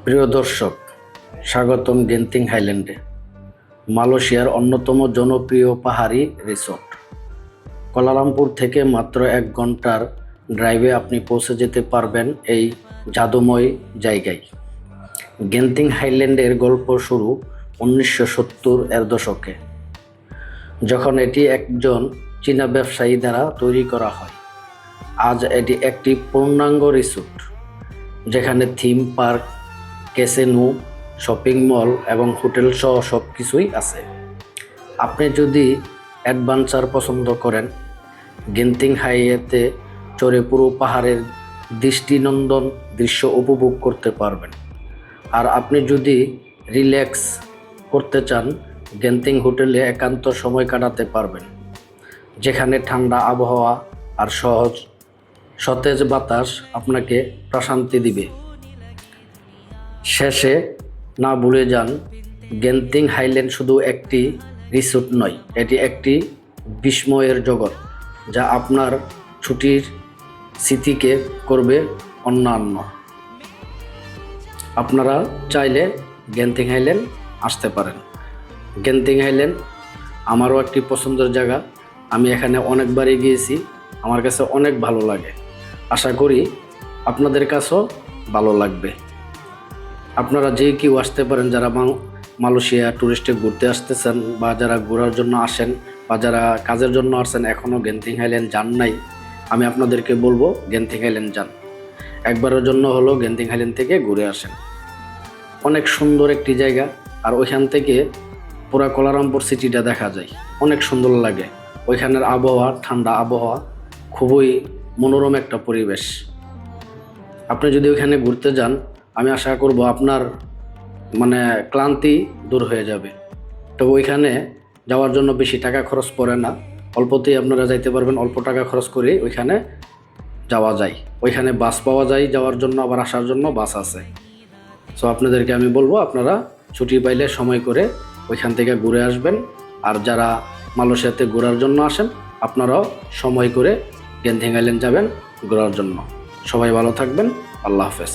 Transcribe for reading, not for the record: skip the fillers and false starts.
প্রিয় দর্শক, স্বাগতম গেন্তিং হাইল্যান্ডে, মালয়েশিয়ার অন্যতম জনপ্রিয় পাহাড়ি রিসোর্ট। কুয়ালালামপুর থেকে মাত্র 1 ঘন্টার ড্রাইভে আপনি পৌঁছে যেতে পারবেন এই জাদুময় জায়গায়। গেন্তিং হাইল্যান্ডের গল্প শুরু 1970-এর দশকে, যখন এটি একজন চীনা ব্যবসায়ী দ্বারা তৈরি করা হয়। আজ এটি একটি পূর্ণাঙ্গ রিসোর্ট, যেখানে theme park, casino, shopping mall এবং হোটেল সহ সব কিছুই আছে। আপনি যদি অ্যাডভেঞ্চার পছন্দ করেন, গেন্তিং হাইওয়েতে চড়ে পুরো পাহাড়ের দৃষ্টিনন্দন দৃশ্য উপভোগ করতে পারবেন। আর আপনি যদি রিল্যাক্স করতে চান, গেন্তিং হোটেলে একান্ত সময় কাটাতে পারবেন, যেখানে ঠান্ডা আবহাওয়া আর সতেজ বাতাস আপনাকে প্রশান্তি দিবে। শেষে না ভুলে যান, গেন্তিং হাইল্যান্ড শুধু একটি রিসোর্ট নয়, এটি একটি বিস্ময়ের জগৎ, যা আপনার ছুটির স্মৃতিকে করবে অন্যান্য। আপনারা চাইলে গেন্তিং হাইল্যান্ড আসতে পারেন। গেন্তিং হাইল্যান্ড আমারও একটি পছন্দের জায়গা। আমি এখানে অনেকবারই গিয়েছি, আমার কাছে অনেক ভালো লাগে। আশা করি আপনাদের কাছেও ভালো লাগবে। আপনারা যে কেউ আসতে পারেন, যারা মালয়েশিয়া ট্যুরিস্টে ঘুরতে আসতেছেন, বা যারা ঘোরার জন্য আসেন, বা যারা কাজের জন্য আসেন, এখনও গেন্তিং হাইল্যান্ড যান নাই, আমি আপনাদেরকে বলবো গেন্তিং হাইল্যান্ড যান। একবারের জন্য হলো গেন্তিং হাইল্যান্ড থেকে ঘুরে আসেন। অনেক সুন্দর একটি জায়গা, আর ওইখান থেকে পুরা কুয়ালালামপুর সিটিটা দেখা যায়, অনেক সুন্দর লাগে। ওইখানের আবহাওয়া, ঠান্ডা আবহাওয়া, খুবই মনোরম একটা পরিবেশ। আপনি যদি ওইখানে ঘুরতে যান, আমি আশা করব আপনার ক্লান্তি দূর হয়ে যাবে। তবে ওইখানে যাওয়ার জন্য বেশি টাকা খরচ পড়ে না, অল্পতেই আপনারা যাইতে পারবেন। অল্প টাকা খরচ করে ওইখানে যাওয়া যায়। ওইখানে বাস পাওয়া যায় যাওয়ার জন্য, আবার আসার জন্য বাস আছে। সো আপনাদেরকে আমি বলবো, আপনারা ছুটি পাইলে সময় করে ওইখান থেকে ঘুরে আসবেন। আর যারা মালয়েশিয়াতে ঘোরার জন্য আসেন, আপনারাও সময় করে গেন্তিং হাইল্যান্ড যাবেন ঘোরার জন্য। সবাই ভালো থাকবেন। আল্লাহ হাফেজ।